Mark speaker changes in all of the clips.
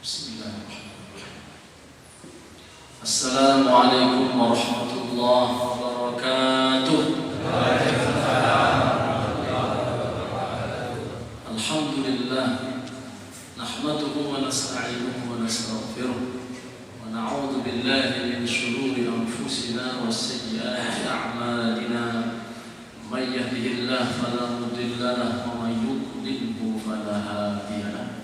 Speaker 1: Bismillahirrahmanirrahim. Assalamualaikum warahmatullahi wabarakatuh. Alhamdulillah, nahmaduhu wa nasta'inuhu wa nastaghfiruh wa na'udzu billahi min shururi anfusina wa sayyiati a'malina. May yahdihillahu fala mudilla lahu wa may yudlilhu fala hadiya lahu.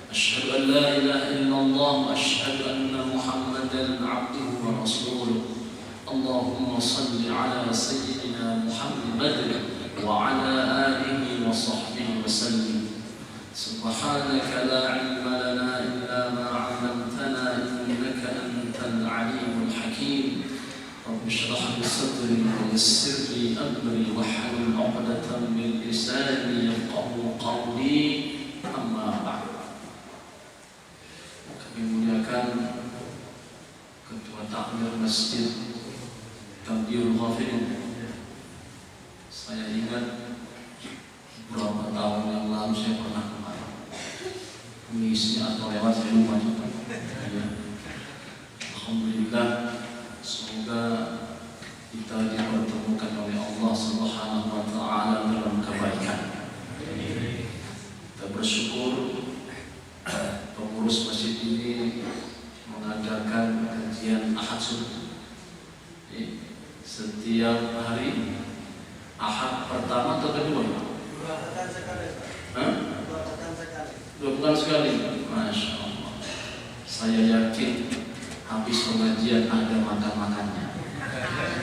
Speaker 1: Asyhadu an la ilaha illallah wa asyhadu anna Muhammadan 'abduhu wa rasuluh. Allahumma shalli 'ala sayyidina Muhammad wa 'ala alihi wa sahbihi wa sallim. Subhanaka la 'ilma lana illa ma 'allamtana innaka antal 'alimul hakim. Rabbi shrah li sadri wa yassir li amri wahlul 'uqdatam min lisani yafqahu qawli. Amma ba'd. Memuliakan Ketua Takmir Masjid Tabiyul Ghafir. Saya ingat beberapa tahun yang lalu saya pernah kemarin mengisinya atau lewat, saya lupa juga. Ya. Alhamdulillah, semoga kita dipertemukan oleh Allah Subhanahu wa Ta'ala dalam kebaikan. Kita bersyukur pengurus masjid ini mengadakan kajian Ahad Sunnah setiap hari Ahad pertama atau kedua? Dua pekan sekali. Masya Allah. Saya yakin habis pengajian ada makan-makannya.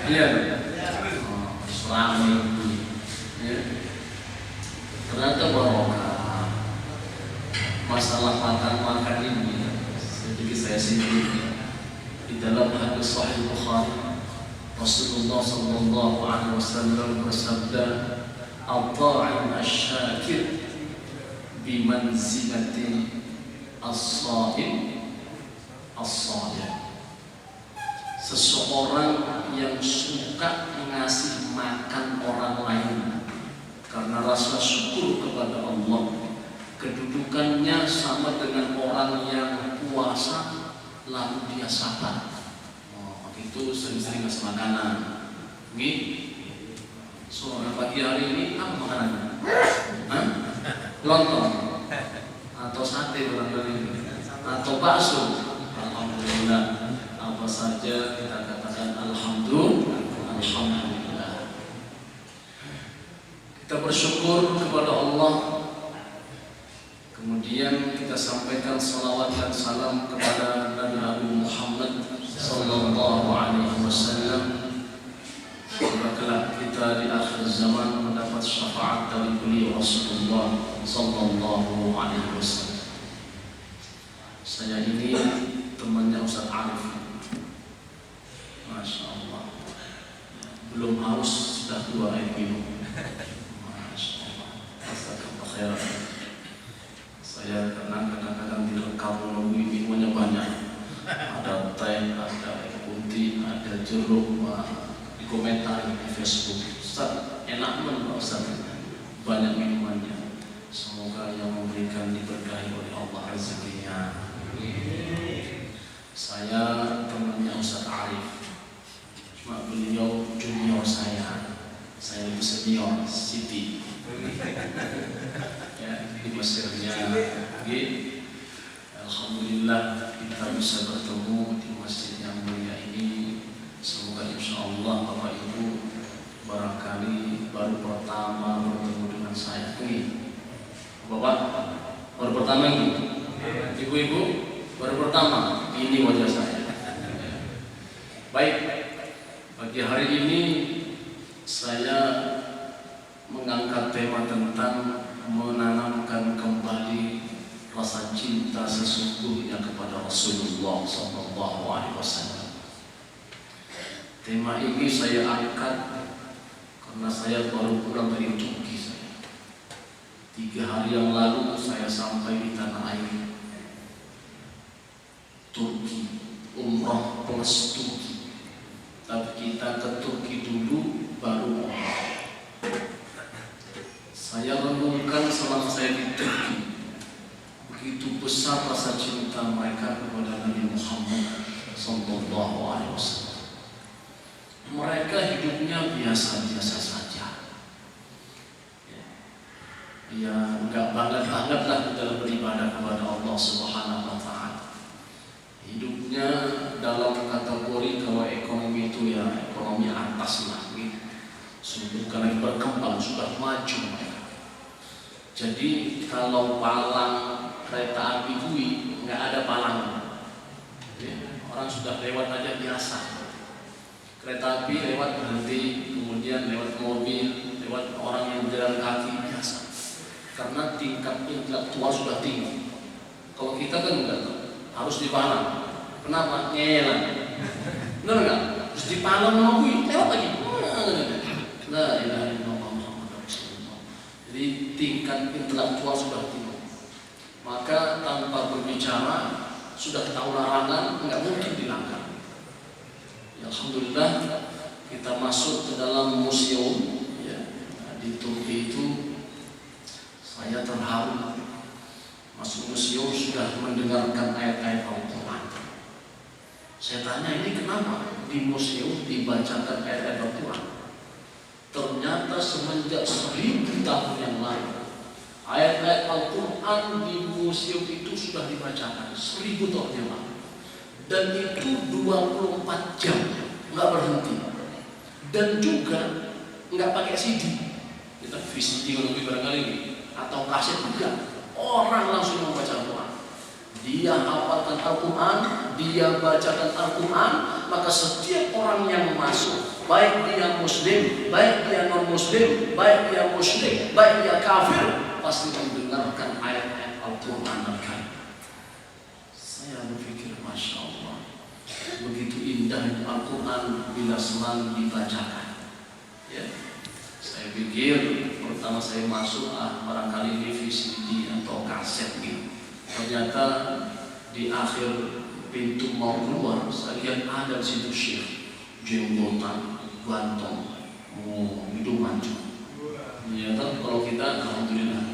Speaker 1: Iya. Selama ini. Ternyata barokah. Masalah makan ini sedikit saya singgung. Di dalam hadis Sahih Bukhari, Rasulullah sallallahu alaihi wasallam bersabda, "At-ta'im asy-syakir bi manzilati as-sha'im as-sha'im." Seseorang yang suka mengasih makan orang lain karena rasa syukur kepada Allah, kedudukannya sama dengan orang yang puasa lalu dia sabar. Itu sering-sering ngasih makanan. Sore pagi hari ini apa makanannya? Lontong atau sate barangkali, atau bakso. Alhamdulillah, apa saja kita katakan alhamdulillah. Kita bersyukur kepada Allah. Kemudian kita sampaikan salawat dan salam kepada Nabi Muhammad sallallahu alaihi wasallam. Semoga kita di akhir zaman mendapat syafaat dari beliau Rasulullah sallallahu alaihi wasallam. Saya ini temannya Ustaz Arif. Masya Allah. Belum haus sudah 2 air minum. Masya Allah. Jazakallahu khairan. Saya kadang-kadang direkam melalui minumannya banyak. Ada teh, ada air putih, ada jeruk. Dikomentari di Facebook, Ustaz, enak banget Ustaz, banyak minumannya. Semoga yang memberikan diberkahi oleh Allah rezekinya. Saya temannya Ustaz Arif, cuma beliau junior saya lebih senior, Siti. Ya, di Mesirnya. Alhamdulillah kita bisa bertemu di masjid yang mulia ini. Semoga insya Allah Bapak Ibu barangkali baru pertama bertemu dengan saya. Bapak baru pertama ini, Ibu-ibu baru pertama ini wajah saya. Baik, pagi hari ini saya mengangkat tema tentang menanamkan kembali rasa cinta sesungguhnya kepada Rasulullah SAW. Tema ini saya angkat karena saya baru pulang dari Turki. 3 hari yang lalu saya sampai di tanah air Turki, umrah plus Turki. Tapi kita ke Turki dulu baru umrah. Saya renungkan selama saya di Turki, begitu besar rasa cinta mereka kepada Nabi Muhammad sallallahu alaihi wasallam. Mereka hidupnya biasa-biasa saja. Ya, enggak banget-banget lah dalam beribadah kepada Allah Subhanahu wa taala. Hidupnya dalam kategori kalau ekonomi itu ya ekonomi atas lah gitu. Sudah lagi berkembang, sudah maju mereka. Jadi kalau palang kereta api kui nggak ada palang, ya, orang sudah lewat aja biasa. Kereta api lewat berhenti, kemudian lewat mobil, lewat orang yang berjalan kaki biasa. Karena tingkat intelektual sudah tinggi. Kalau kita kan enggak, harus dipalang. Kenapa? Ngelan. Benar nggak? Terus dipalang sama kui, lewat lagi. La ilaha illallah Muhammadur Rasulullah. Jadi tingkat intelektual sudah tinggi. Maka tanpa berbicara sudah tahu larangan, nggak mungkin dilanggar. Ya, alhamdulillah kita masuk ke dalam museum ya, di Turki itu saya terharu. Masuk museum sudah mendengarkan ayat-ayat Al-Quran. Saya tanya ini kenapa di museum dibacakan ayat-ayat Al-Quran? Ternyata semenjak 1000 tahun yang lalu ayat-ayat Al-Quran di museum itu sudah dibacakan 1000 tahun yang lalu. Dan itu 24 jam nggak berhenti. Dan juga nggak pakai CD. Kita VCD kalau lebih barangkali ini atau kaset juga. Orang langsung membaca Al-Quran. Dia hafalkan Al-Quran, dia bacakan Al-Quran, maka setiap orang yang masuk, baik dia muslim, baik dia non-muslim, baik dia musyrik, baik dia kafir, pasti mendengarkan ayat-ayat Al-Quran Al-Karim. Saya berpikir, Masya Allah, begitu indah Al-Quran bila selalu dibacakan. Ya. Saya pikir pertama saya masuk, barangkali ini VCD atau kaset gitu. Ternyata di akhir pintu mau keluar, saya lihat ada di situ syekh, jenggotan, gantong, hidung mancung. Ya kan, kalau kita alhamdulillah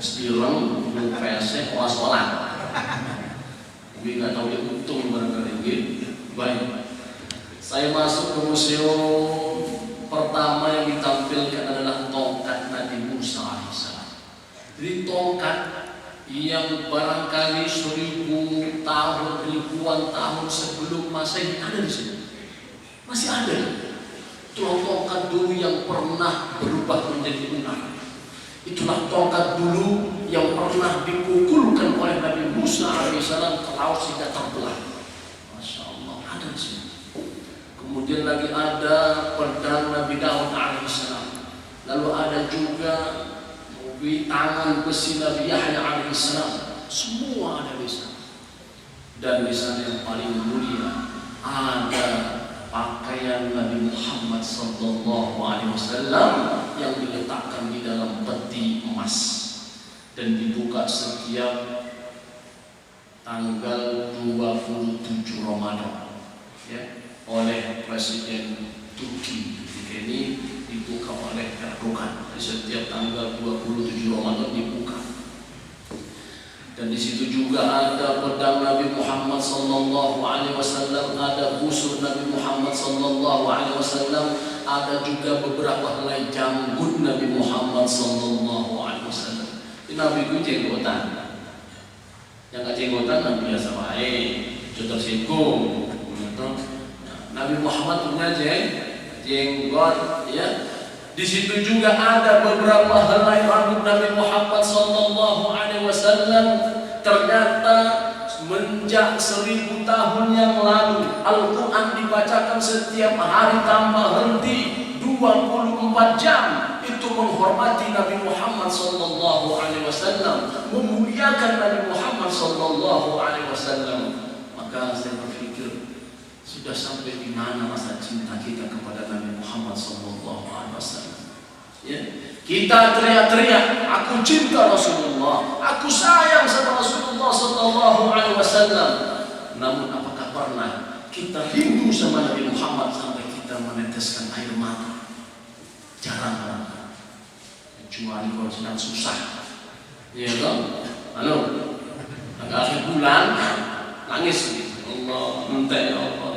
Speaker 1: setirang belum pesek orang sholat. Tapi nggak tahu dia untung barangkali gitu. Baik, saya masuk ke museum. Pertama yang ditampilkan adalah tongkat Nabi Musa alaihissalam. Jadi tongkat yang barangkali 1000 tahun, ribuan tahun sebelum Masehi ada di sini. Masih ada. Itulah tongkat dulu yang pernah berubah menjadi ular. Itulah tongkat dulu yang pernah dipukulkan oleh Nabi Musa alaihissalam ke laut sehingga terbelah. Masya Allah, ada di sini. Kemudian lagi ada pedang Nabi Daud alaihissalam. Lalu ada juga tangan besi Nabi Yahya alaihissalam. Semua ada di sana. Dan di sana yang paling mulia ada pakaian Nabi Muhammad sallallahu alaihi wasallam yang diletakkan di dalam peti emas dan dibuka setiap tanggal 27 Ramadan. Ya. Oleh Presiden Turki ketika ini dibuka oleh Erdogan. Setiap tanggal 27 Ramadan dibuka. Dan di situ juga ada pedang Nabi Muhammad sallallahu alaihi wasallam, ada busur Nabi Muhammad sallallahu alaihi wasallam, ada juga beberapa helai janggut Nabi Muhammad sallallahu alaihi wasallam. Ini Nabi itu jenggotan. Yang nggak jenggotan Nabi biasa baik, jodoh singgung. Nabi Muhammad punya jenggot, ya. Di situ juga ada beberapa helai rambut Nabi Muhammad sallallahu alaihi wasallam. Ternyata semenjak 1000 tahun yang lalu Al-Quran dibacakan setiap hari tanpa henti 24 jam. Itu menghormati Nabi Muhammad sallallahu alaihi wasallam, memuliakan Nabi Muhammad sallallahu alaihi wasallam. Maka saya berpikir, sudah sampai di mana masa cinta kita kepada Nabi Muhammad sallallahu alaihi wasallam? Ya. Kita teriak-teriak, aku cinta Rasulullah, aku sayang sama Rasulullah sallallahu alaihi wasallam. Namun apakah pernah kita rindu sama Nabi Muhammad sampai kita meneteskan air mata? Jarang. Kecuali kalau sedang susah. Ya kan? Halo.
Speaker 2: akhir bulan nangis gitu. Allah, minta ya Allah.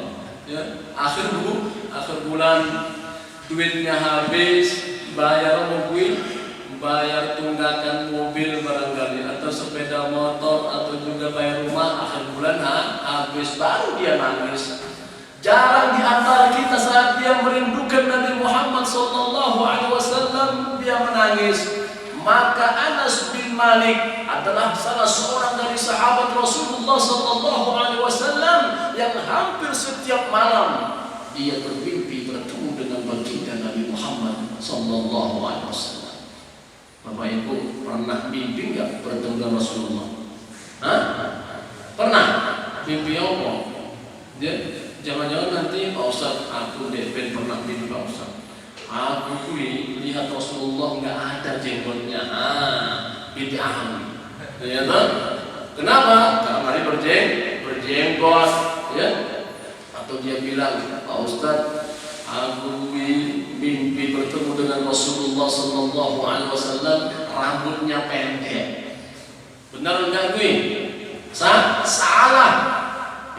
Speaker 2: Ya, akhir bulan duitnya habis, bayar mobil, bayar tunggakan mobil barangkali atau sepeda motor atau juga bayar rumah, akhir bulan habis baru dia nangis. Jarang di antara kita saat dia merindukan Nabi Muhammad SAW dia menangis. Maka Anas bin Malik adalah salah seorang dari sahabat Rasulullah SAW yang hampir setiap malam dia bermimpi bertemu dengan baginda Nabi Muhammad SAW. Bapak Ibu pernah mimpi nggak bertemu dengan Rasulullah? Hah? Pernah? Mimpi apa? Jangan-jangan nanti Pak Ustaz, aku DP pernah mimpi Pak Ustaz. Aku lihat Rasulullah nggak ada jenggotnya. Mimpi aham. Ya kan? Kenapa? Karena hari berjenggot, ya. Atau dia bilang, Pak Ustaz, aku mimpi bertemu dengan Rasulullah SAW, rambutnya pendek. Benar enggak gue? Salah.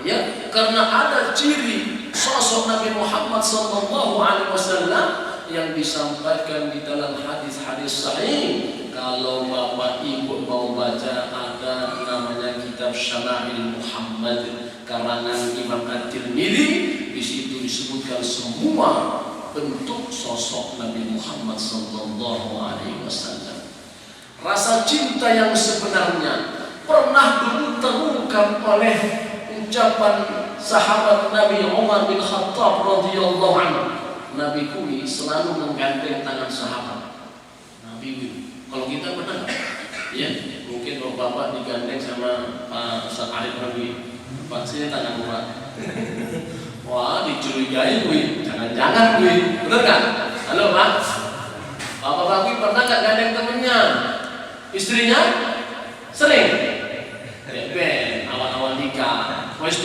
Speaker 2: Ya, karena ada ciri sosok Nabi Muhammad SAW yang disampaikan di dalam hadis-hadis sahih. Kalau Bapak Ibu mau baca, ada namanya kitab Syama'il Muhammad karangan Imam At-Tirmidzi. Di situ disebutkan semua bentuk sosok Nabi Muhammad SAW. Rasa cinta yang sebenarnya pernah dulu terungkap oleh ucapan sahabat Nabi Umar bin Khattab radhiyallahu anhu. Nabi Kui selalu menggandeng tangan sahabat. Nabi Kui. Kalau kita pernah, ya mungkin bapak digandeng sama Pak Ustaz Arif Nabi. Pak sini tangan Umar. Wah, dicurigai Kui. Jangan-jangan Kui. Benar kan? Halo Pak. Bapak Kui pernah nggak gandeng temennya? Istrinya? Sering. Ben, awal-awal nikah. Wes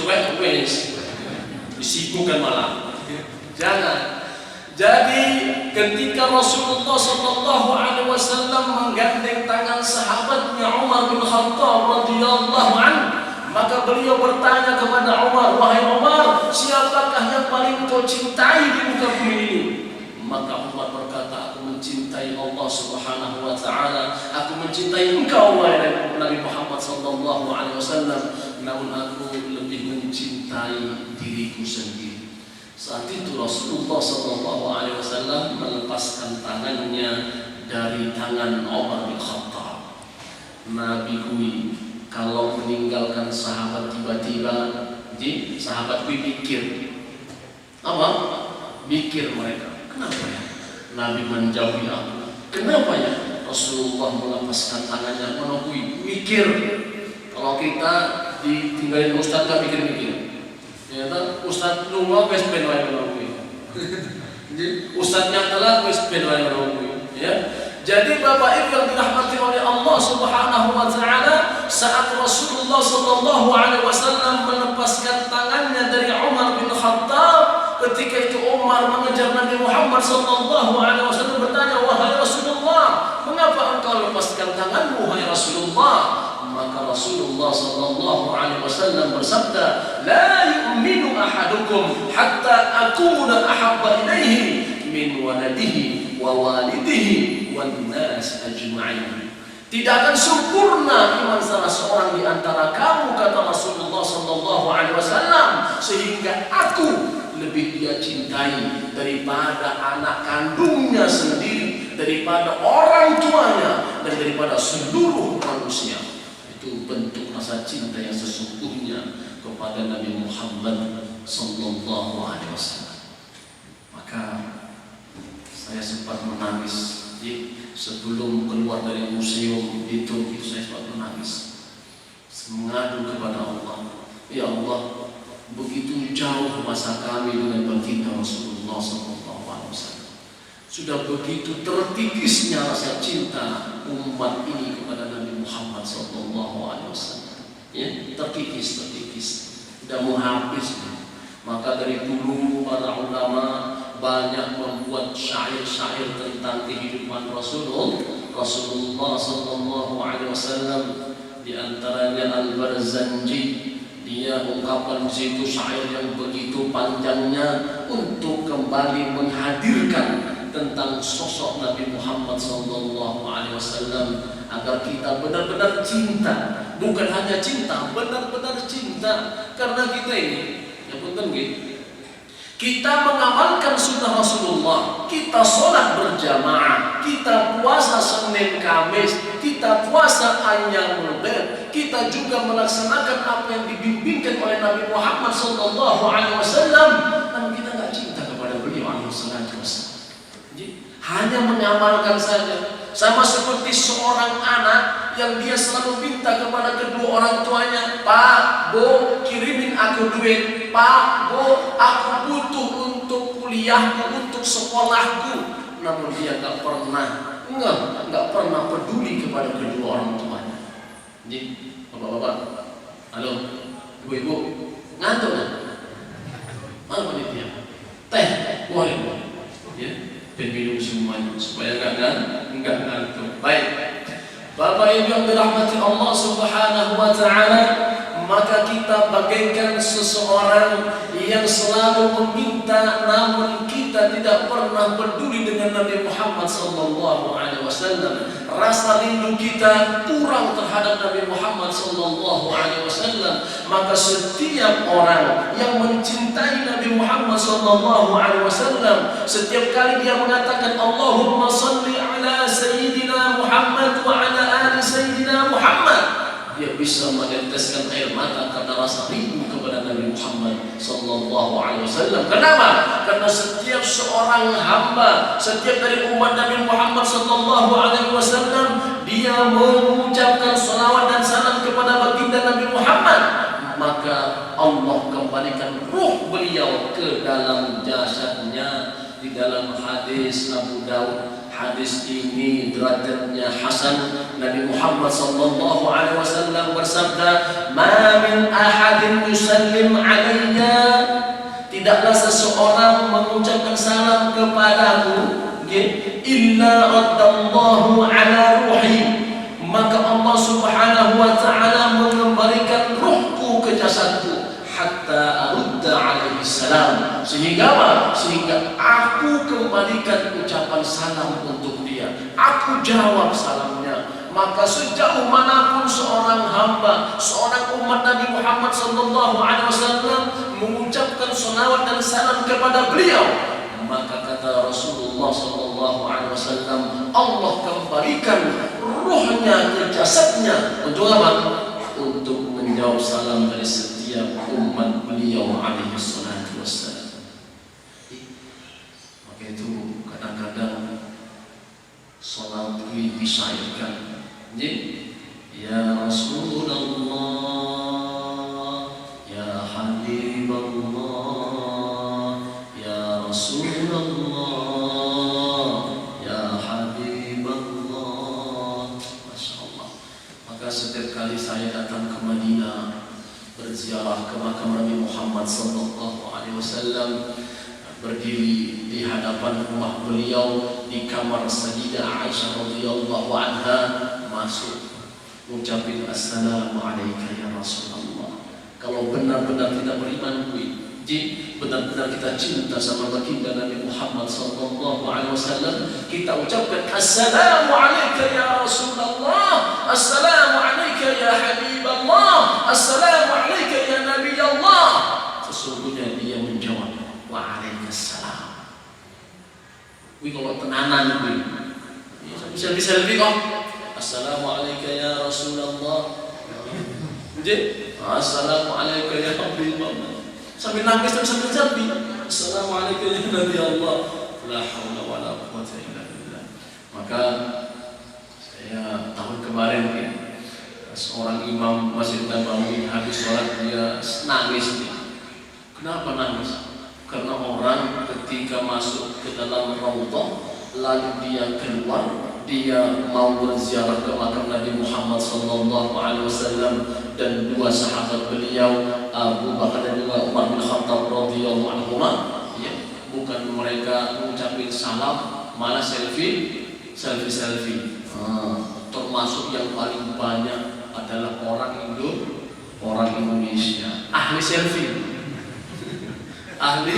Speaker 2: disibukkan malah. Jangan. Jadi ketika Rasulullah SAW menggandeng tangan sahabatnya Umar bin Khattab radhiyallahu anhu, maka beliau bertanya kepada Umar, wahai Umar, siapakah yang paling kau cintai di muka bumi ini? Maka Umar berkata, aku mencintai Allah Subhanahu wa Ta'ala, aku mencintai engkau wahai Nabi Muhammad SAW, namun aku lebih mencintai diriku sendiri. Saat itu Rasulullah SAW melepaskan tangannya dari tangan Umar bin Khattab. Nabi Kui kalau meninggalkan sahabat tiba-tiba, sahabat Kui mikir apa? Mikir mereka, kenapa ya Nabi menjauhi aku? Kenapa ya Rasulullah melepaskan tangannya? Mana Kui mikir. Kalau kita ditinggalin Ustaz gak mikir-mikir. Ya kan Ustaz lunga wis ben wae ngono. Ustaznya telat wis ben wae ngono. Ya. Jadi Bapak Ibu yang dirahmati oleh Allah Subhanahu wa Ta'ala, saat Rasulullah SAW melepaskan tangannya dari Umar bin Khattab, ketika itu Umar mengejar Nabi Muhammad SAW bertanya, wahai Rasulullah, mengapa engkau lepaskan tanganmu wahai Rasulullah? Maka Rasulullah SAW bersabda, la yu'minu ahadukum hatta akuna ahabba ilaihi min waladihi wa walidihi wan nas ajma'in. Tidak akan sempurna iman salah seorang di antara kamu, kata Rasulullah SAW, sehingga aku lebih dia cintai daripada anak kandungnya sendiri, daripada orang tuanya, dan daripada seluruh manusia. Itu bentuk rasa cinta yang sesungguhnya kepada Nabi Muhammad SAW. Maka saya sempat menangis sebelum keluar dari museum itu saya sempat menangis, mengadu kepada Allah, ya Allah, begitu jauh masa kami dengan baginda Rasulullah SAW. Sudah begitu terkikisnya rasa cinta umat ini kepada Nabi Muhammad SAW. Ya, terkikis, sudah mau habis. Maka dari dulu para ulama banyak membuat syair-syair tentang kehidupan Rasulullah SAW. di antaranya Al-Barzanji. Dia ungkapan di situ syair yang begitu panjangnya untuk kembali menghadirkan tentang sosok Nabi Muhammad SAW agar kita benar-benar cinta, bukan hanya cinta, benar-benar cinta. Karena kita ini, ya punten nggih, kita mengamalkan sunnah Rasulullah, kita sholat berjamaah, kita puasa Senin Kamis, kita puasa Ayyamul Bid, kita juga melaksanakan apa yang dibimbingkan oleh Nabi Muhammad SAW. Namun kita nggak cinta kepada beliau SAW. Hanya mengamalkan saja. Sama seperti seorang anak yang dia selalu minta kepada kedua orang tuanya, Pak, Bu, kirimin aku duit. Pak, Bu, aku butuh untuk kuliahku, untuk sekolahku. Namun dia nggak pernah peduli kepada kedua orang tuanya. Jadi, bapak-bapak, halo, ibu-ibu, ngantuk kan? Mana panitia? Teh, boleh, ya. Minum semuanya supaya enggak ngantuk. Baik, Bapak Ibu yang dirahmati Allah Subhanahu wa taala, maka kita bagaikan seseorang yang selalu meminta namun kita tidak pernah peduli dengan Nabi Muhammad sallallahu alaihi wasallam. Rasa rindu kita kurang terhadap Nabi Muhammad sallallahu alaihi wasallam. Maka setiap orang yang mencintai Nabi Muhammad sallallahu alaihi wasallam, setiap kali dia mengatakan Allahumma shalli ala sayyidina Muhammad wa ala ali sayyidina Muhammad, dia bisa meneteskan air mata karena rasa rindu kepada Nabi Muhammad sallallahu alaihi wasallam. Kenapa? Karena setiap seorang hamba, setiap dari umat Nabi Muhammad sallallahu alaihi wasallam, dia mengucapkan salawat dan salam kepada baginda Nabi Muhammad, maka Allah kembalikan ruh beliau ke dalam jasadnya. Di dalam hadis Abu Daud, hadis ini derajatnya hasan, Nabi Muhammad sallallahu alaihi wasallam bersabda, "Ma min ahadin yusallim alayya," tidaklah seseorang mengucapkan salam kepadaku, illa raddallahu ala ruhi, maka Allah Subhanahu wa taala mengembalikan ruhku ke jasadku, hatta arudda alaihi salam, sehingga apa? Sehingga aku kembalikan ucapan salam untuk dia, aku jawab salamnya. Maka sejauh manapun seorang hamba, seorang umat Nabi Muhammad sallallahu alaihi wasallam mengucapkan salawat dan salam kepada beliau, maka kata Rasulullah sallallahu alaihi wasallam, Allah kembalikan ruhnya ke jasadnya untuk apa? Untuk menjawab salam dari setiap umat beliau alaihi salatu wassalam. Maka itu kadang-kadang salat disyairkan, ya Rasulullah, ya Habiballah, ya Rasulullah, ya Habiballah. Masya Allah. Maka setiap kali saya datang ke Madinah, berziarah ke makam Nabi Muhammad sallallahu alaihi wasallam, berdiri di hadapan rumah beliau di kamar Sayyidah Aisyah radhiyallahu anha, masuk mengucapkan assalamualaikum ya Rasulullah. Kalau benar-benar kita beriman, benar-benar kita cinta sama baginda Nabi Muhammad sallallahu alaihi wasallam, kita ucapkan assalamualaikum ya Rasulullah, assalamualaikum ya Habiballah, assalamualaikum ya Nabi Allah. Sesungguhnya dia menjawab waalaikumsalam. Wih, kalau tenanan bisa lebih kok. Assalamualaikum ya Rasulullah, assalamualaikum ya Habiballah, sambil nangis dan sambil jambi, assalamualaikum ya Nabi Allah, la haula wala quwwata illa billah. Maka saya tahun kemarin ya, seorang imam Masjid Nabawi habis sholat dia nangis. Kenapa nangis? Karena orang ketika masuk ke dalam raudhah lalu dia keluar, dia mau berziarah ke makam Nabi Muhammad sallallahu alaihi wasallam dan dua sahabat beliau Abu Bakar dan juga Umar bin Khattab radhiyallahu anhuma, ya, bukan mereka mengucapkan salam, malah selfie. Termasuk yang paling banyak adalah orang Indonesia, ahli selfie, ahli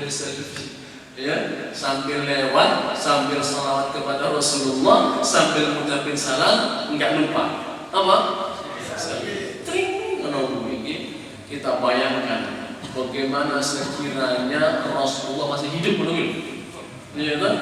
Speaker 2: selfie, ya, sambil lewat, sambil salawat kepada Rasulullah, sambil mengucapkan salam, enggak lupa apa? Tring, ini kita bayangkan bagaimana sekiranya Rasulullah masih hidup menunggu, ya kan?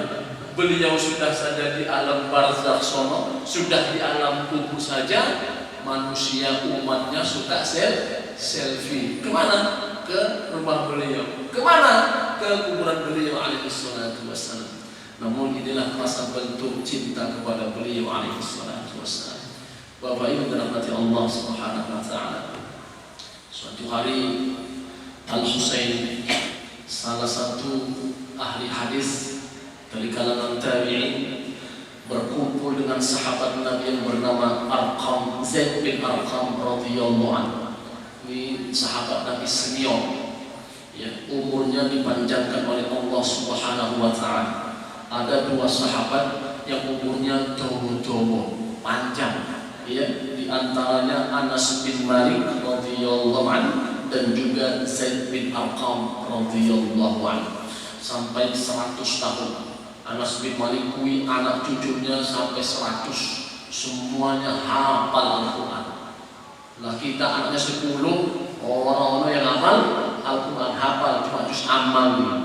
Speaker 2: Beliau sudah saja di alam barzakh sono, sudah di alam kubur saja, manusia umatnya suka selfie. Kemana? Ke rumah beliau. Kemana? Ke kuburan beliau alaihi salatu wassalam. Namun inilah rasa bentuk cinta kepada beliau alaihi salatu wassalam. Bapak Ibu dirahmati Allah Subhanahu wa taala. Suatu hari Al-Husain, salah satu ahli hadis dari kalangan tabi'in, berkumpul dengan sahabat Nabi yang bernama Arqam, Zaid bin Arqam radhiyallahu anhu. Ini sahabat Nabi senior, ya, umurnya dipanjangkan oleh Allah Subhanahu wa taala. Ada dua sahabat yang umurnya jauh-jauh panjang, ya, di antaranya Anas bin Malik radhiyallahu anhu dan juga Zaid bin Arqam radhiyallahu anhu, sampai 100 tahun. Anas bin Malik kui anak cucunya sampai 100, semuanya hafal Al-Quran. Nah kita anaknya 10, orang-orang yang hafal Al-Quran, hafal cuma juz amma.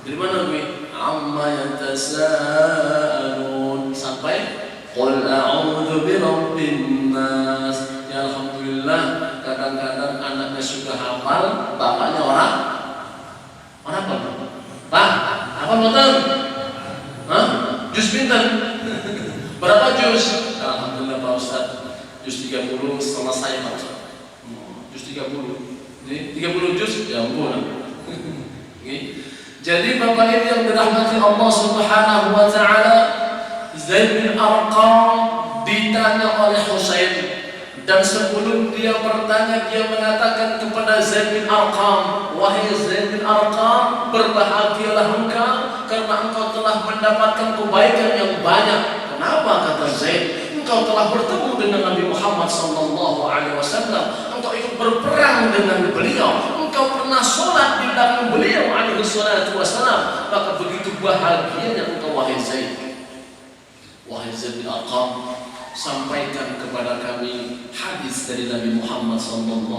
Speaker 2: Dari mana gue? Amma yatasaalun sampai qul a'udzu birabbin nas. Ya alhamdulillah, kadang-kadang anaknya sudah hafal, bapaknya orang apa? Pak, apa betul? Hah? Juz pinten? Berapa juz? Alhamdulillah Pak Ustaz, juz 30 selesai Pak Ustaz. Juz 30. Ini 30 juz ya ampun. Jadi Bapak Ibu yang dirahmati Allah Subhanahu wa taala, Zaid bin Arqam ditanya oleh Husain, dan sebelum dia bertanya, dia mengatakan kepada Zaid bin Arqam, wahai Zaid bin Arqam, berbahagialah engkau karena engkau telah mendapatkan kebaikan yang banyak. Kenapa? Kata Zaid, engkau telah bertemu dengan Nabi Muhammad SAW, engkau ikut berperang dengan beliau, engkau pernah sholat di belakang beliau SAW, maka begitu bahagianya engkau wahai Zaid. Wahai Zaid bin Arqam, sampaikan kepada kami hadis dari Nabi Muhammad SAW.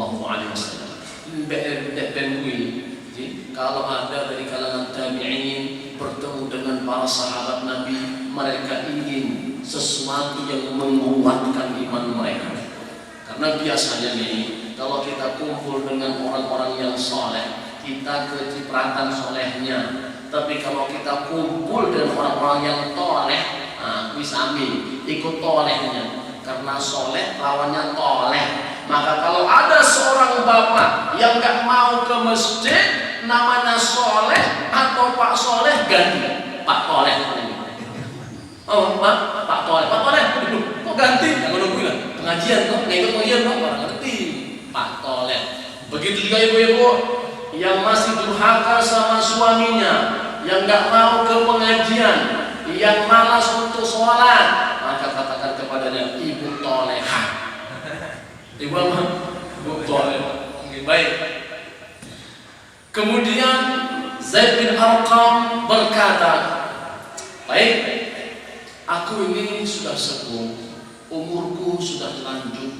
Speaker 2: Kalau ada dari kalangan tabi'in bertemu dengan para sahabat Nabi, mereka ingin sesuatu yang menguatkan iman mereka. Karena biasanya nih, kalau kita kumpul dengan orang-orang yang soleh, kita kecipratan solehnya. Tapi kalau kita kumpul dengan orang-orang yang toleh, wisami ikut tolehnya, karena soleh lawannya toleh. Maka kalau ada seorang bapak yang gak mau ke masjid, namanya soleh atau Pak Soleh, ganti Pak Toleh. Oh Pak Toleh, Pak Toleh, kok ganti? Kalau bilang pengajian kok, nggak ikut pengajian kok, orang ngerti Pak Toleh. Begitu juga ibu-ibu yang masih durhaka sama suaminya, yang gak mau ke pengajian, yang malas untuk sholat, maka katakan kepadanya Ibu Tolehah. Ibu apa? Ibu Tolehah. Baik. Kemudian Zaid bin Arqam berkata, baik, aku ini sudah sepuh, umurku sudah lanjut,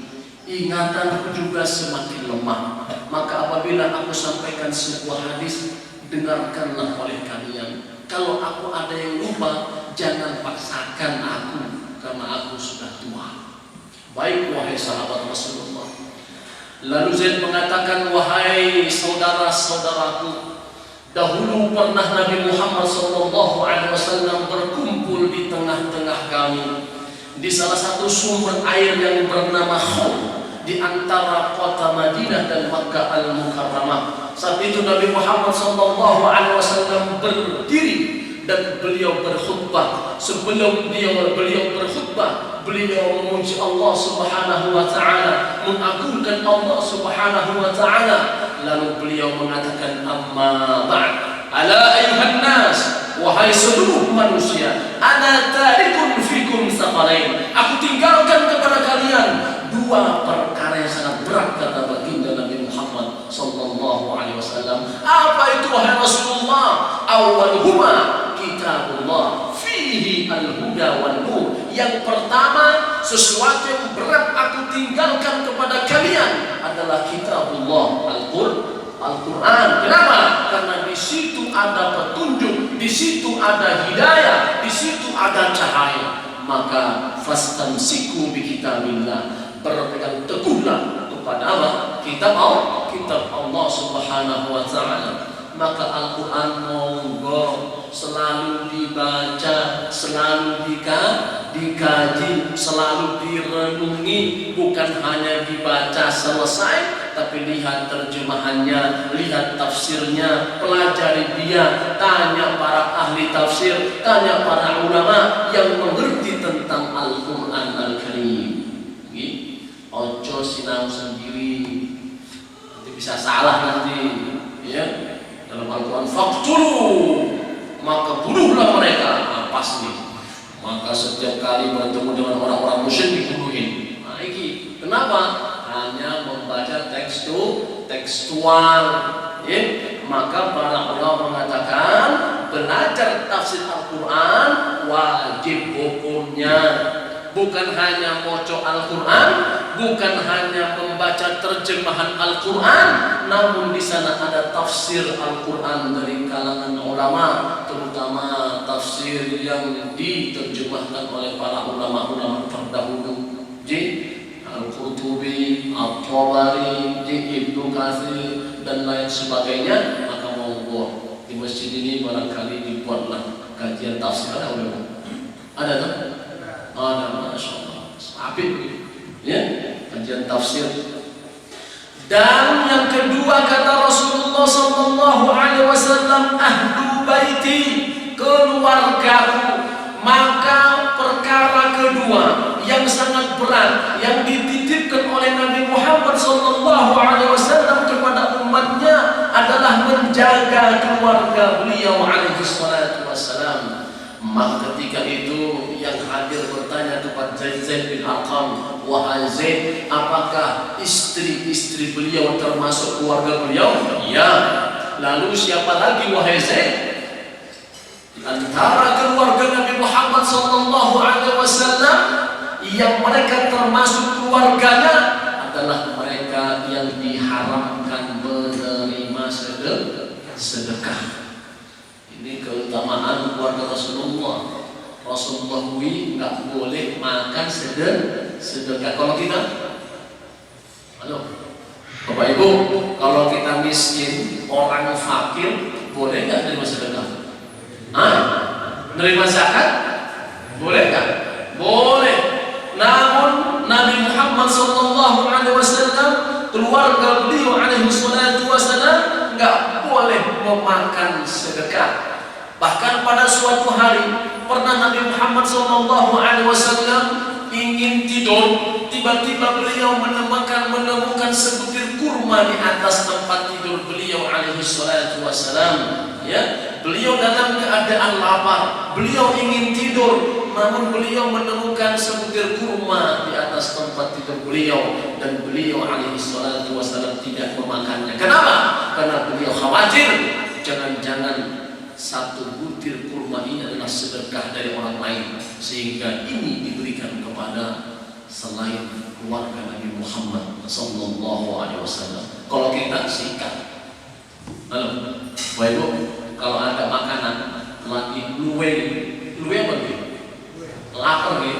Speaker 2: ingatanku juga semakin lemah. Maka apabila aku sampaikan sebuah hadis, dengarkanlah oleh kalian. Kalau aku ada yang lupa, jangan paksakan aku, karena aku sudah tua. Baik wahai sahabat Rasulullah. Lalu Zaid mengatakan, wahai saudara-saudaraku, dahulu pernah Nabi Muhammad SAW berkumpul di tengah-tengah kami di salah satu sumber air yang bernama Khum di antara kota Madinah dan Makkah Al-Mukarramah. Saat itu Nabi Muhammad SAW berdiri dan beliau berkhutbah. Sebelum beliau berkhutbah, beliau memuji Allah Subhanahu wa taala, mengagungkan Allah Subhanahu wa taala. Lalu beliau mengatakan, amma ba'd, ala ayuhan nas, wahai seluruh manusia, ana tarikun fikum saqalain, aku tinggalkan kepada kalian dua huda wan nur. Yang pertama, sesuatu yang berat aku tinggalkan kepada kalian adalah kitabullah, Al-Quran. Kenapa? Karena di situ ada petunjuk, di situ ada hidayah, di situ ada cahaya. Maka fastamsiku bi kitabillah, berpegang teguhlah kepada apa? Kitab Allah Subhanahu wa taala. Maka Al-Quran monggo selalu dibaca, selalu dikaji, selalu direnungi, bukan hanya dibaca selesai, tapi lihat terjemahannya, lihat tafsirnya, pelajari dia, tanya para ahli tafsir, tanya para ulama yang mengerti tentang Al-Quran Al-Karim. Ojo sinau sendiri, nanti bisa salah nanti, ya. Dalam Al-Quran faqtulu, maka bunuhlah mereka. Pas nih. Maka setiap kali bertemu dengan orang-orang musyrik dibunuhin. Nah, ini kenapa? Hanya membaca tekstual. Ya? Maka para ulama mengatakan belajar tafsir Al-Quran wajib hukumnya. Bukan hanya moco Al-Quran, bukan hanya membaca terjemahan Al-Quran, namun di sana ada tafsir Al-Quran dari kalangan ulama, terutama tafsir yang diterjemahkan oleh para ulama-ulama terdahulu. Al-Qurtubi, At-Tabari, Ibnu Katsir dan lain sebagainya. Maka monggo di masjid ini barangkali dibuatlah kajian tafsir. Ada tak? Ada, masya Allah. Apik, ya, kajian tafsir. Dan yang kedua kata Rasulullah Sallallahu Alaihi Wasallam, ahlu baiti, keluargaku. Maka perkara kedua yang sangat berat yang dititipkan oleh Nabi Muhammad Sallallahu Alaihi Wasallam kepada umatnya adalah menjaga keluarga beliau alaihi salatu wassalam. Maka ketika itu yang hadir bertanya kepada Zaid bin Arqam, wahai Zaid, apakah istri-istri beliau termasuk keluarga beliau? Ya. Lalu siapa lagi wahai Zaid? Di antara keluarga Nabi Muhammad sallallahu alaihi wasallam yang mereka termasuk keluarganya adalah mereka yang diharamkan menerima sedekah. Ini keutamaan keluarga Rasulullah. Rasulullah nggak boleh makan sedekah. Kalau kita, halo, Bapak Ibu, kalau kita miskin, orang fakir, boleh nggak terima sedekah? Nerima zakat? Boleh nggak? Boleh. Namun Nabi Muhammad SAW, keluarga beliau alaihi salatu wasallam nggak boleh memakan sedekah. Bahkan pada suatu hari pernah Nabi Muhammad SAW ingin tidur, tiba-tiba beliau menemukan sebutir kurma di atas tempat tidur beliau alaihi salatu wasallam. Ya, beliau dalam keadaan lapar, beliau ingin tidur, namun beliau menemukan sebutir kurma di atas tempat tidur beliau dan beliau alaihi salatu wasallam tidak memakannya. Kenapa? Karena beliau khawatir jangan-jangan satu butir kurma ini adalah sedekah dari orang lain, sehingga ini diberikan kepada selain keluarga Nabi Muhammad sallallahu alaihi wasallam. Kalau kita sikat, halo, Bapak Ibu, kalau ada makanan lagi luwe apa nih? Lapar nih,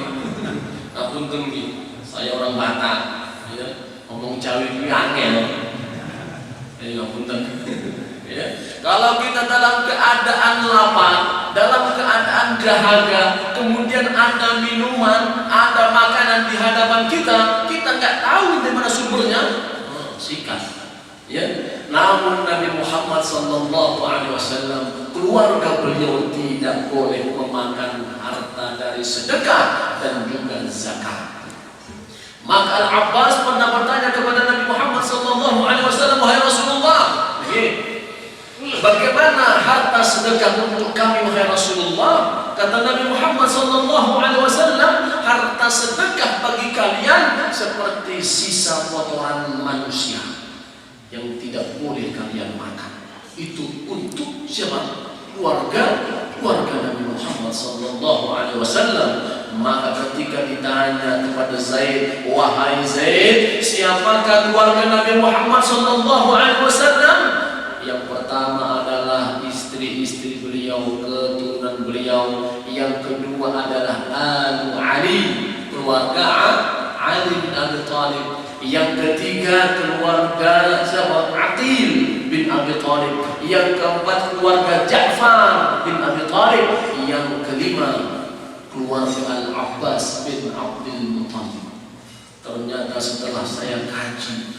Speaker 2: punten nih. Saya orang Batak, ya, ngomong Jawa itu angel, ya punten. Ya. Kalau kita dalam keadaan lapar, dalam keadaan dahaga, kemudian ada minuman, ada makanan di hadapan kita nggak tahu dari mana sumbernya, sikat. Ya. Namun Nabi Muhammad SAW, keluarga beliau tidak boleh memakan harta dari sedekah dan juga zakat. Maka Al-Abbas pernah bertanya kepada Nabi Muhammad SAW, wahai Rasulullah, bagaimana harta sedekah untuk kami wahai Rasulullah? Kata Nabi Muhammad SAW, harta sedekah bagi kalian seperti sisa kotoran manusia yang tidak boleh kalian makan. Itu untuk siapa? Keluarga Nabi Muhammad
Speaker 1: Muhammad sallallahu alaihi wasallam. Maka ketika ditanya kepada Zaid, wahai Zaid, siapakah keluarga Nabi Muhammad sallallahu alaihi wasallam? Yang pertama adalah istri-istri beliau, keturunan beliau. Yang kedua adalah Ali, keluarga Ali bin Abi Thalib. Yang ketiga keluarga Aqil bin Abi Thalib. Yang keempat keluarga Ja'far bin Abi Thalib. Yang kelima keluarga Al-Abbas bin Abdul Muttalib. Ternyata setelah saya kaji,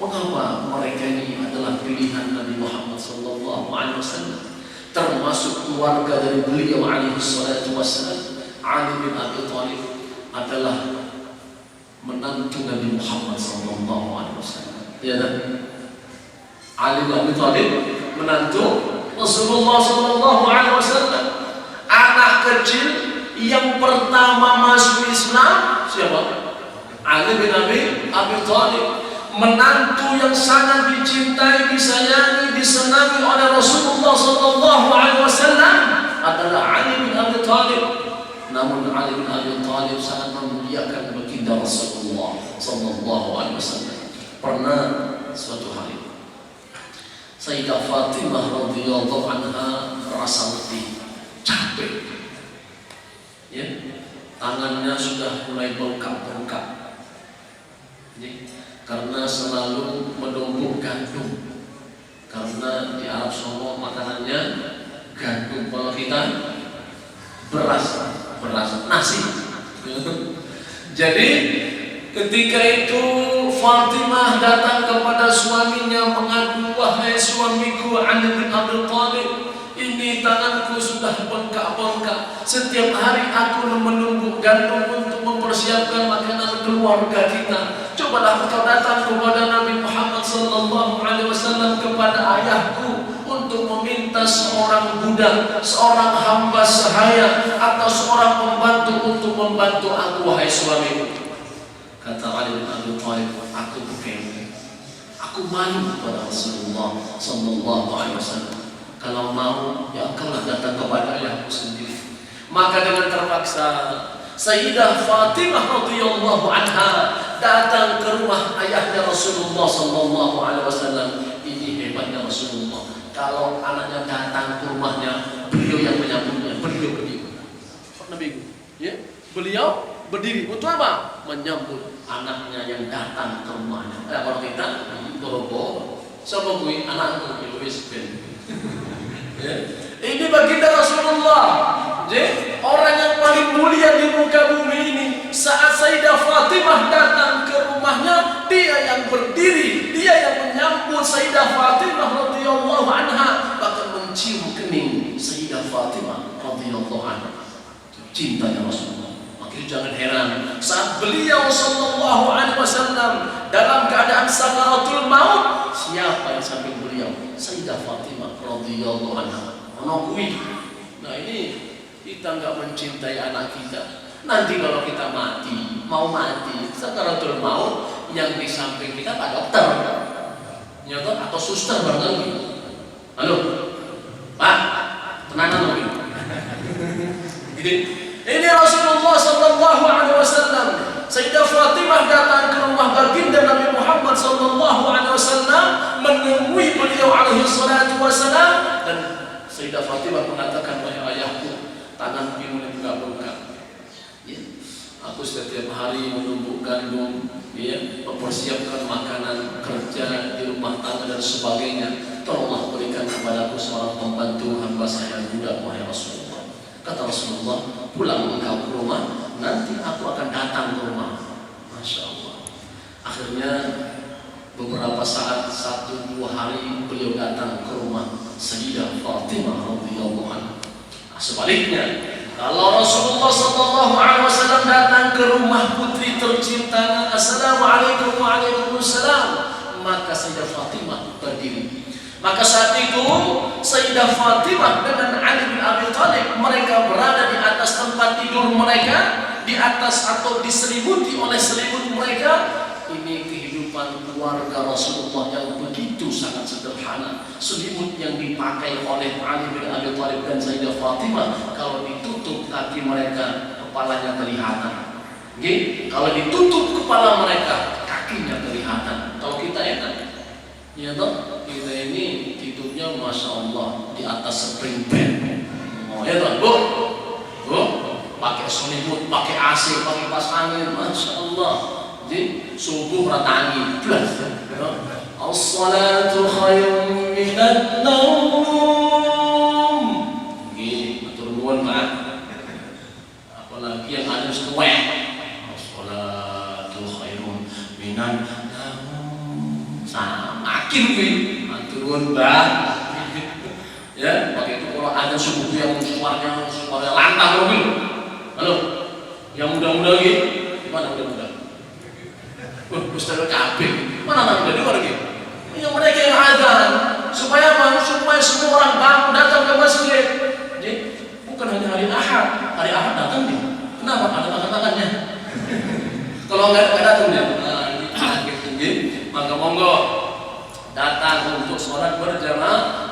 Speaker 1: mengapa mereka ini adalah pilihan Nabi Muhammad SAW, termasuk keluarga dari beliau alaihi salatu wassalam. Ali bin Abi Thalib adalah menantu Nabi Muhammad SAW. Ya kan? Ali bin Abi Thalib menantu Rasulullah SAW. Anak kecil yang pertama masuk Islam siapa? Ali bin Abi Thalib. Menantu yang sangat dicintai, disayangi, disenangi oleh Rasulullah SAW adalah Ali bin Abi Thalib. Namun Ali bin Abi Thalib sangat memuliakan baginda Rasulullah SAW. Pernah suatu hari Sayyidah Fatimah radhiyallahu anha merasa letih, capek, ya, tangannya sudah mulai bengkak-bengkak, karena selalu menumbuk gandum. Karena di Arab Saudi makanannya gandum, kalau kita beras nasi. Jadi ketika itu Fatimah datang kepada suaminya mengadu, wahai suamiku Ali bin Abi Thalib, ini tanganku sudah bengkak-bengkak. Setiap hari aku menumbuk gandum untuk mempersiapkan makanan keluarga kita. Cobalah engkau datang kepada Nabi Muhammad SAW, kepada ayahku, untuk meminta seorang budak, seorang hamba sahaya, atau seorang pembantu untuk membantu aku, wahai suamiku. Kata Ali bin Abi Thalib, aku bukan, aku malu kepada Rasulullah SAW. Kalau mau, ya engkaulah datang kepada ayahku sendiri. Maka dengan terpaksa Sayyidah Fatimah radhiyallahu anha datang ke rumah ayahnya Rasulullah SAW. Ini hebatnya Rasulullah. Kalau anaknya datang ke rumahnya, beliau yang menyambutnya, beliau berdiri. Nabi, ya, beliau berdiri untuk apa? Menyambut anaknya yang datang ke rumahnya. Kalau kita boro-boro, siapa gue? Anakku, wis ben. Ya. Ini baginda Rasulullah. Jadi orang yang paling mulia di muka bumi ini. Saat Sayyidah Fatimah datang ke rumahnya, dia yang berdiri, dia yang menyambut Sayyidah Fatimah radhiyallahu anha, bahkan mencium kening Sayyidah Fatimah radhiyallahu anha. Cintanya Rasulullah. Makanya jangan heran saat beliau sallallahu alaihi wasallam dalam keadaan sakaratul maut, siapa yang samping beliau? Sayyidah Fatimah radhiyallahu anha. Menakui. Nah, ini kita enggak mencintai anak kita. Nanti kalau kita mati, mau mati, sakaratul maut, yang di samping kita Pak Dokter, nyata atau suster barangkali. Halo, Pak, tenanan mungkin. Ini Rasulullah sallallahu alaihi wasallam. Sayyidah Fatimah datang ke rumah baginda Nabi Muhammad sallallahu alaihi wasallam, menemui beliau alaihi salatu wasallam, dan Sayyidah Fatimah mengatakan, wahai ayahku, tanganku mulai bengkak-bengkak. Ya, aku setiap hari menumbuk gandum, ya, mempersiapkan makanan, kerja di rumah tangga dan sebagainya. Tolonglah berikan kepadaku seorang pembantu hamba saya budak, wahai Rasulullah. Kata Rasulullah, pulang engkau ke rumah, nanti aku akan datang ke rumah. Masya Allah. Akhirnya beberapa saat, 1-2 hari beliau datang ke rumah Sayyidah Fatimah radhiyallahu anha. Sebaliknya, kalau Rasulullah sallallahu alaihi wasallam datang ke rumah putri tercintanya, assalamualaikum waalaikumsalam, maka Sayyidah Fatimah berdiri. Maka saat itu Sayyidah Fatimah dengan Ali bin Abi Thalib, mereka berada di atas tempat tidur mereka, di atas atau diselimuti oleh selimut mereka. Ini kehidupan keluarga Rasulullah yang begitu sangat sederhana. Selimut yang dipakai oleh Ali bin Abi Thalib dan Sayyidah Fatimah, kalau ditutup
Speaker 2: ditutup kaki mereka, kepalanya kelihatan. Oke? Kalau ditutup kepala mereka, kakinya kelihatan. Kalau kita enak, ya toh, kita ini tidurnya masya Allah di atas spring bed. Oh ya toh, bu, pakai selimut, pakai AC, pakai kipas angin, masya Allah. Jadi subuh ratangi, plus. As-salatu khairun minan naum. Gini, matur nuwun Pak. Apalagi yang ada setuwek. As-salatu khairun minan naum. Makin kuwi, matur nuwun Mbak. Ya, pakai itu kalau ada subuh yang suaranya lantang mobil. Halo. Yang muda-muda gitu. Mana muda-muda? Ustaz kabeh. Mana anak muda dengar gitu? Yang mereka yang azan supaya apa? Supaya semua orang bangun datang ke masjid. Jadi bukan hanya hari Ahad. Hari Ahad datang dia. Kenapa? Ada makan-makannya. Kalau enggak datang dia. Nah, ini maka monggo datang untuk sholat berjamaah.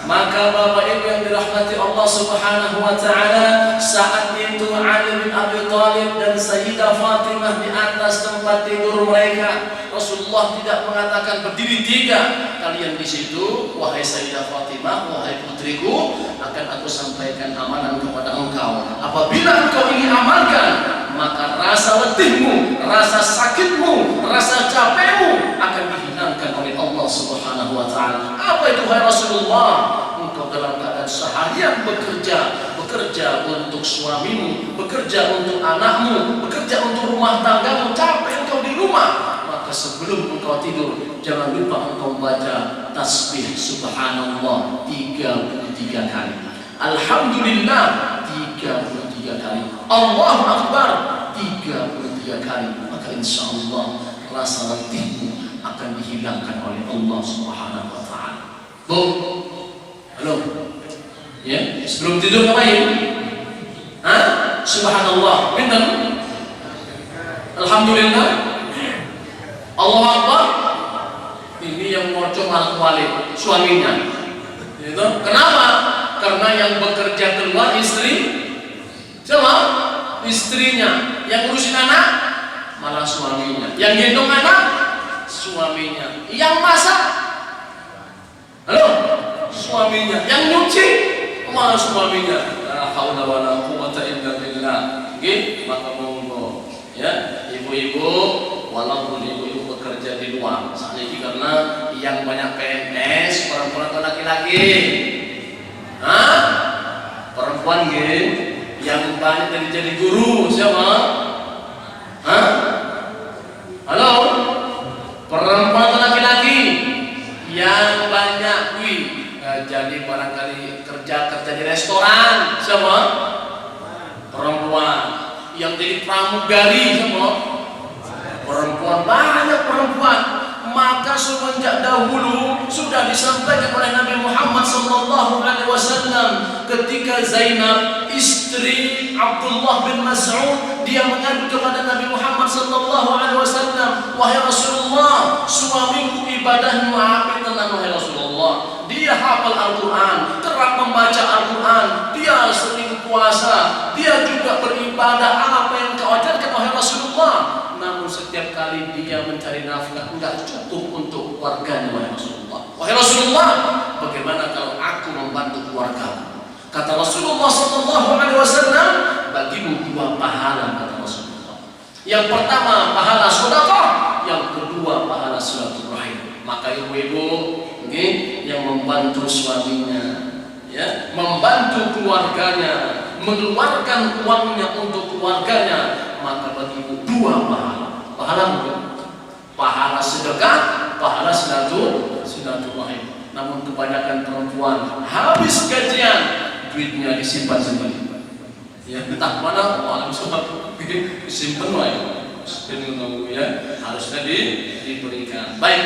Speaker 2: Maka Bapak Ibu yang dirahmati Allah Subhanahu wa taala, saat itu Ali bin Abi Thalib dan Sayyidah Fatimah di atas tempat tidur mereka. Rasulullah tidak mengatakan berdiri tiga kalian di situ, wahai Sayyidah Fatimah, wahai putriku, akan aku sampaikan amalan kepada engkau. Apabila engkau ingin amalkan, maka rasa letihmu, rasa sakitmu, rasa capekmu akan dihilangkan oleh Allah Subhanahu wa taala. Apa itu wahai Rasulullah? Engkau dalam keadaan seharian bekerja untuk suamimu, bekerja untuk anakmu, bekerja untuk rumah tanggamu, capek engkau di rumah. Maka sebelum engkau tidur, jangan lupa engkau baca tasbih subhanallah 33 kali. Alhamdulillah 33 kali. Allahu Akbar 33 kali. Maka insya Allah rasa letihmu akan dihilangkan oleh Allah Subhanahu wa taala. Bu, halo. Ya, sebelum tidur ngapain? Hah? Subhanallah. Pinten? Alhamdulillah. Allahu Akbar. Ini yang ngocok anak wali, suaminya. Gitu. Kenapa? Karena yang bekerja keluar istri. Siapa? Istrinya. Yang ngurusin anak malah suaminya. Yang gendong anak suaminya. Yang masak, halo, suaminya. Yang nyuci malah suaminya. La haula wala quwwata illa billah. Nggih, maka monggo ya, ibu-ibu, walaupun ibu-ibu bekerja di luar, saiki karena yang banyak PNS perempuan atau laki-laki. Hah? Perempuan nggih, yang banyak jadi guru siapa? Hah? Halo? Perempuan atau laki-laki yang banyak jadi barangkali kerja di restoran siapa? Perempuan. Yang jadi pramugari siapa? Perempuan. Banyak perempuan. Maka semenjak dahulu sudah disampaikan oleh Nabi Muhammad SAW ketika Zainab istri Abdullah bin Mas'ud dia mengadu kepada Nabi Muhammad SAW, wahai Rasulullah, suamiku ibadahnya apa tenang wahai Rasulullah, dia hafal Al-Quran, kerap membaca Al-Quran, dia sering puasa, dia juga beribadah, apa yang kau ajarkan wahai Rasulullah? Namun setiap kali dia mencari nafkah enggak cukup untuk keluarganya wahai Rasulullah. Wahai Rasulullah, bagaimana kalau aku membantu keluarga? Kata Rasulullah SAW, bagimu dua pahala, kata Rasulullah. Yang pertama pahala sedekah, yang kedua pahala silaturahim. Maka ibu-ibu yang membantu suaminya, ya, membantu keluarganya, mengeluarkan uangnya untuk keluarganya, maka bagimu dua pahala. Pahala bukan? Pahala sedekah, pahala silaturahim. Namun kebanyakan perempuan habis gajian, duitnya disimpan sendiri. Ya, entah mana Allah subhanahu disimpan wae. Ya, harusnya diberikan. Baik.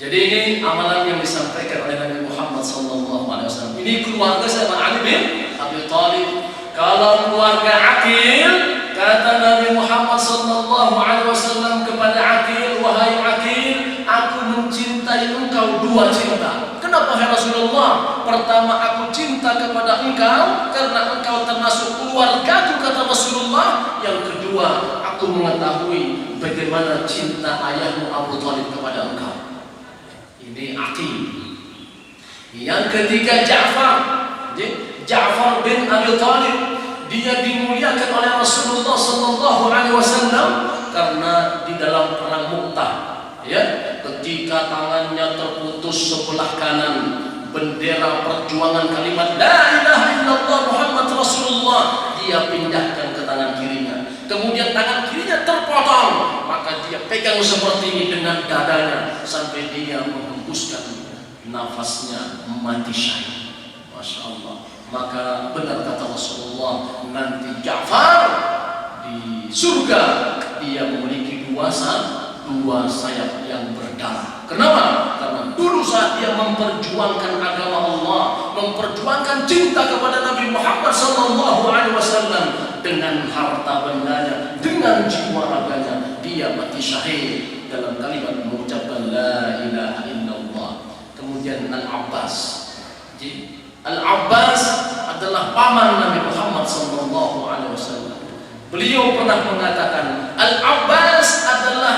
Speaker 2: Jadi ini amalan yang disampaikan oleh Nabi Muhammad SAW. Ini keluarga sama Ali bin Abi Thalib. Kalau keluarga Aqil, kata Nabi Muhammad SAW kepada Aqil, wahai Aqil, aku mencintai engkau dua cinta. Kenapa ya Rasulullah? Pertama, aku cinta cinta kepada engkau karena engkau termasuk keluargaku, kata Rasulullah. Yang kedua, aku mengetahui bagaimana cinta ayahmu Abu Thalib kepada engkau. Ini aqil. Yang ketiga, Ja'far bin Abi Thalib. Dia dimuliakan oleh Rasulullah sallallahu alaihi wasallam karena di dalam perang Mu'tah, ya, ketika tangannya terputus sebelah kanan, bendera perjuangan kalimat la ilaha illallah Muhammad Rasulullah dia pindahkan ke tangan kirinya. Kemudian tangan kirinya terpotong, maka dia pegang seperti ini dengan dadanya sampai dia menghembuskan nafasnya mati syahid. Masya Allah. Maka benar kata Rasulullah, nanti Ja'far di surga dia memiliki dua sayap yang berdarah. Kenapa? Karena dulu saat dia memperjuangkan agama Allah, memperjuangkan cinta kepada Nabi Muhammad SAW dengan harta bendanya, dengan jiwa raganya, dia mati syahid dalam kalimat mengucapkan la ilaha illallah. Kemudian Al-Abbas. Al-Abbas adalah paman Nabi Muhammad SAW. Beliau pernah mengatakan, Al-Abbas adalah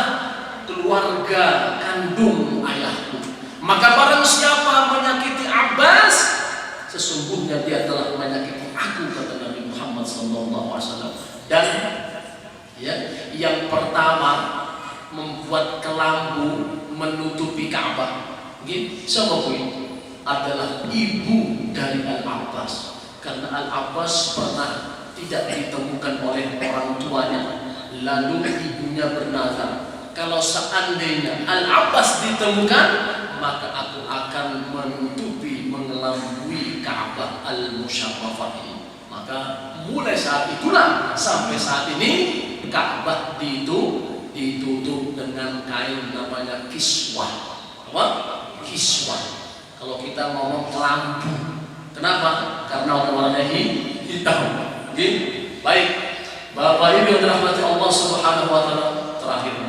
Speaker 2: keluarga kandung ayahku. Maka barang siapa menyakiti Abbas, sesungguhnya dia telah menyakiti aku, kata Nabi Muhammad SAW. Dan ya, yang pertama membuat kelambu menutupi Ka'bah, siapa itu? Adalah ibu dari Al-Abbas. Karena Al-Abbas pernah tidak ditemukan oleh orang tuanya, lalu ibunya bernazar, kalau seandainya Al-Abbas ditemukan, maka aku akan menutupi, mengelambui Ka'bah Al-Musyarrafah ini. Maka mulai saat itulah sampai saat ini Ka'bah ditutup dengan kain namanya kiswah. Apa? Kiswah. Kalau kita ngomong kelambu, kenapa? Karena warnanya hitam. Baik, Bapak Ibu yang dirahmati Allah Subhanahu wa taala, terakhir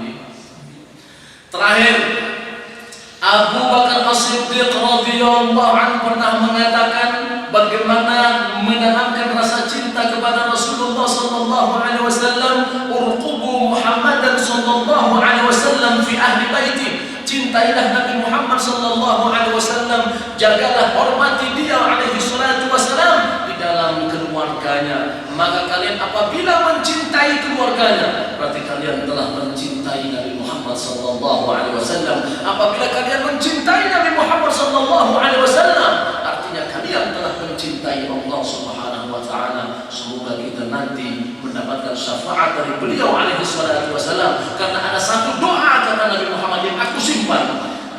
Speaker 2: Abu Bakar As-Siddiq radhiyallahu anhu pernah mengatakan bagaimana menanamkan rasa cinta kepada Rasulullah sallallahu alaihi wasallam. Urqubu Muhammadan sallallahu alaihi wasallam fi ahli baiti. Cintailah Nabi Muhammad sallallahu alaihi wasallam, jagalah, hormati dia alaihi salatu wasallam di dalam keluarganya. Maka kalian apabila mencintai keluarganya, berarti kalian telah mencintai Nabi Muhammad sallallahu alaihi wasallam. Apabila kalian mencintai Nabi Muhammad sallallahu alaihi wasallam, artinya kalian telah mencintai Allah Subhanahu wa taala. Semoga kita nanti mendapatkan syafaat dari beliau alaihi salatu wasallam, karena ada satu doa kata Nabi Muhammad yang aku simpan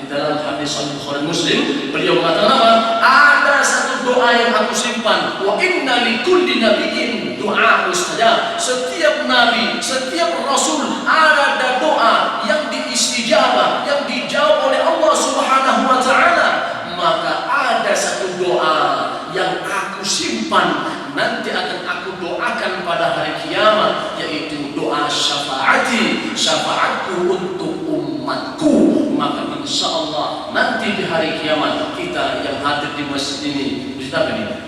Speaker 2: di dalam hadis Sahih Bukhari Muslim. Beliau mengatakan apa? Ada satu doa yang aku simpan. Wa inna likulli nabiyyin du'a mustajab. Setiap nabi, setiap rasul ada doa yang diistijabah, yang dijawab oleh Allah Subhanahu wa taala. Maka ada satu doa yang aku simpan, nanti akan aku doakan pada hari kiamat, yaitu doa syafaati, syafaatku untuk umatku. Maka insya Allah nanti di hari kiamat kita yang hadir di masjid ini,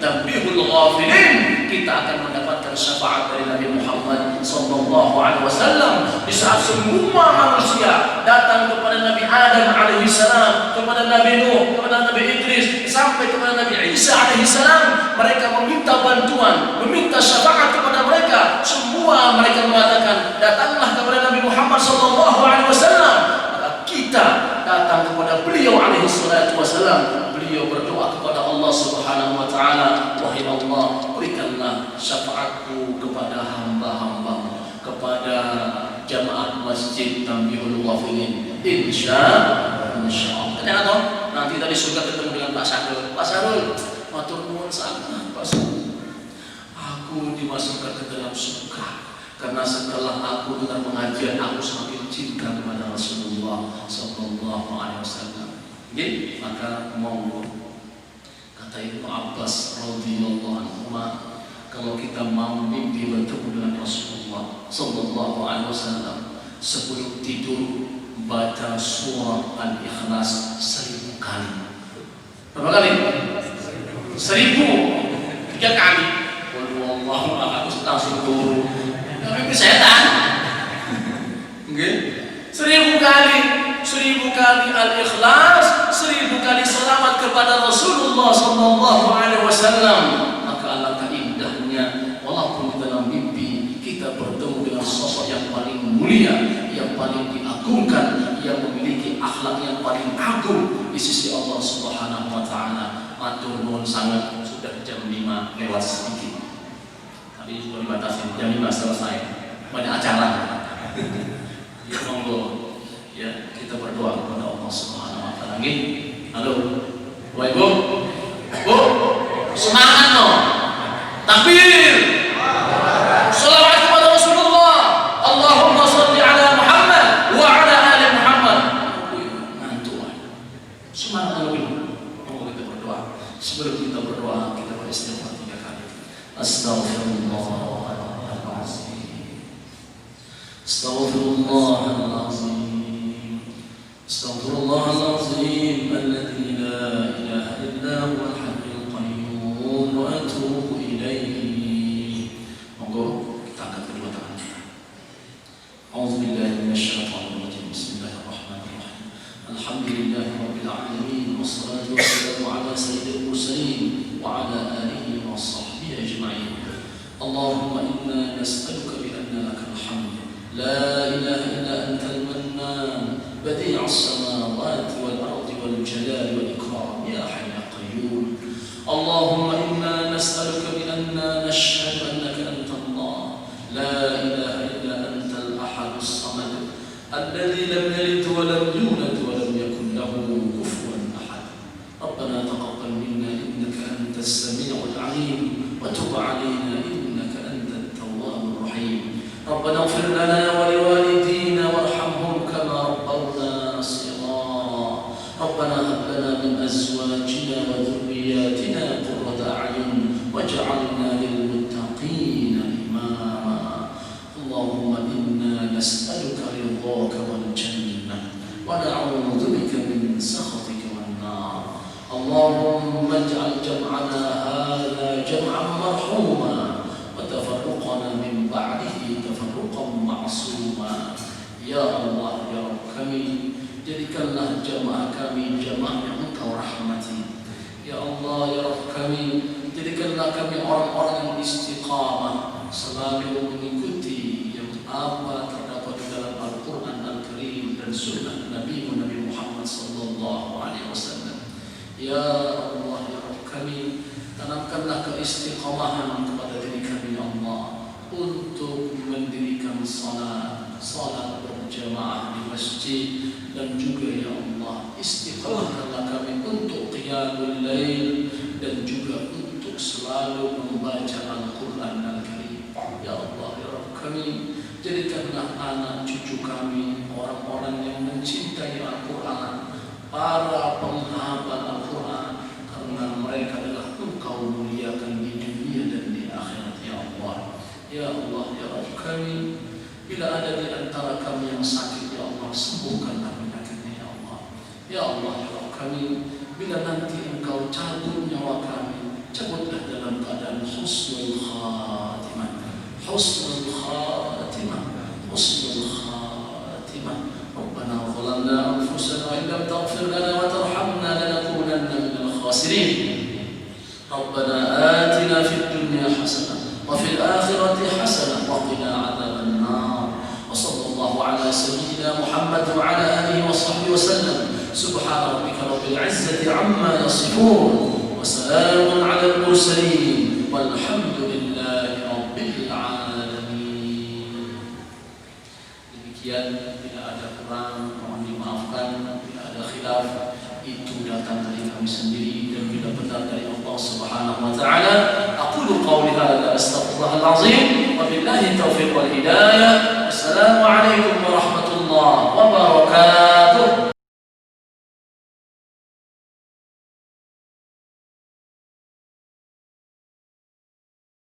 Speaker 2: Tanbihul Ghafilin, kita akan mendapatkan syafaat dari Nabi Muhammad sallallahu alaihi wasallam di saat semua manusia datang kepada Nabi Adam alaihi salam, kepada Nabi Nuh, kepada Nabi Idris, sampai kepada Nabi Isa alaihi salam. Mereka meminta bantuan, meminta syafaat kepada mereka. Semua mereka mengatakan, datanglah kepada Nabi Muhammad sallallahu alaihi wasallam. Maka kita datang kepada beliau alaihi salatu wasallam. Beliau berdoa kepada Allah Subhanahu wa taala, wahai Allah, berikanlah syafaatku kepada hamba-hambamu, kepada jamaah masjid Tanbihul Ghafilin. Insyaallah. Kenapa? Nanti tadi surga ketemu dengan Pak Sarul. Pak Sarul, matur nuwun sangat Pak Sarul. Aku dimasukkan ke dalam surga karena setelah aku dengar pengajian, aku semakin cinta kepada Rasulullah sallallahu alaihi wasallam. Maka monggo, kata Ibnu Abbas radhiyallahu anhu, kalau kita mau mimpi bertemu dengan Rasulullah sallallahu alaihi wasallam, sebelum tidur baca surah Al-Ikhlas 1000 kali. Berapa kali? 1000. 3 kali. Wallahu a'lam langsung turun. Tapi setan. Nggih. 1000 kali al-ikhlas, 1000 kali selawat kepada Rasulullah sallallahu alaihi wasallam. Maka alangkah indahnya walaupun di dalam mimpi kita bertemu dengan sosok yang paling mulia, yang paling diagungkan, yang memiliki akhlak yang paling agung di sisi Allah Subhanahu wa taala. Matur nuwun sangat, sudah jam 5 lewat sedikit. Tadi sudah dibatasi jam 5 selesai. Banyak acara. Ya monggo ya kita berdoa kepada Allah Subhanahu wa taala. Nggih. Halo. Bapak Ibu. Bu, semangat no. Takbir. Shalawat kepada Rasulullah. Allahumma shalli ala Muhammad wa ala ali Muhammad. Ngantuk. Semangat dulu. Monggo kita berdoa. Sebelum kita berdoa, kita beristighfar 3 kali. Astaghfirullahaladzim. Astaghfirullahaladzim. Astaghfirullahaladzim. Alladzi la ilaha illa huwal hayyul qayyum wa atubu ilaihi. Monggo kita angkat kedua tangan kita. A'udzubillahi minasyaitonir rajim. Bismillahirrahmanirrahim. Alhamdulillahirabbil alamin. Wassalatu wassalamu ala sayyidil mursalin wa ala alihi wa sahbihi ajma'in. Allahumma inna nas'aluka bi anna lakal hamd. La ilaha illa antal mannan. بديع السماوات والأرض والجلال والإكرام يا حي يا قيوم. اللهم إنا نسألك بأننا نشهد أنك أنت الله لا إله إلا أنت الأحد الصمد الذي لم يلد ولم يولد ولم يكن له كفوا أحد. ربنا تقبل منا إنك أنت السميع العليم وتب علينا إنك أنت التواب الرحيم. ربنا اغفر لنا ولوالدينا وارحمهم كما ربونا صغارا. ربنا هب لنا من أزواجنا وذرياتنا قرة أعين واجعلنا للمتقين إماما. اللهم إنا نسألك رضاك والجنة ونعوذ بك من سخطك والنار. اللهم اجعل جمعنا هذا جمعا مرحوما وتفرقنا من بعده تفرقا معصوما. Ya Allah, ya Rabb kami, jadikanlah jamaah kami jamaah yang Engkau rahmati. Ya Allah, ya Rabb kami, jadikanlah kami orang-orang yang istiqamah, selalu mengikuti yang apa terdapat di dalam Al-Quran Al-Karim dan Sunnah Nabi Muhammad sallallahu alaihi wasallam. Ya Allah, ya Rabb kami, tanamkanlah keistiqamahan kepada diri kami ya Allah untuk mendirikan salat berjamaah di masjid, dan juga ya Allah istiqamahkanlah kami untuk qiyamul lail dan juga untuk selalu membaca Al-Quran Al-Karim. Ya Allah, ya Rabb kami, jadikanlah anak cucu kami orang-orang yang mencintai Al-Quran, para penghafal Al-Quran, karena mereka adalah Engkau muliakan di dunia dan di akhirat ya Allah. Ya Allah, ya Rabb kami, bila ada di antara kami yang sakit ya Allah, sembuhkanlah penyakitnya ya Allah. Ya Allah, ya Rabb kami, bila nanti Engkau cabut nyawa kami, cabutlah dalam keadaan husnul khatimah. Husnul khatimah. Husnul khatimah. Rabbana zalamna anfusana wa illam taghfir lana wa tarhamna lanakunanna minal khasirin. Rabbana atina fid dunya hasanah wa fil akhirati hasanah wa qina adzaban nar. Wa sallallahu ala sayyidina Muhammad wa ala alihi wa sahbihi wa sallam. Subhana rabbika rabbil izzati amma yasifun wa salamun ala al-mursalin walhamdulillahi rabbil alamin. Demikian, bila ada kurang mohon dimaafkan, bila ada khilaf itu datang dari kami sendiri, dan bila benar dari Allah Subhanahu wa taala. Aqulu qawli hadza astaghfirullahal azim wa billahi taufiq wal hidayah. Assalamu alaikum warahmatullahi wabarakatuh.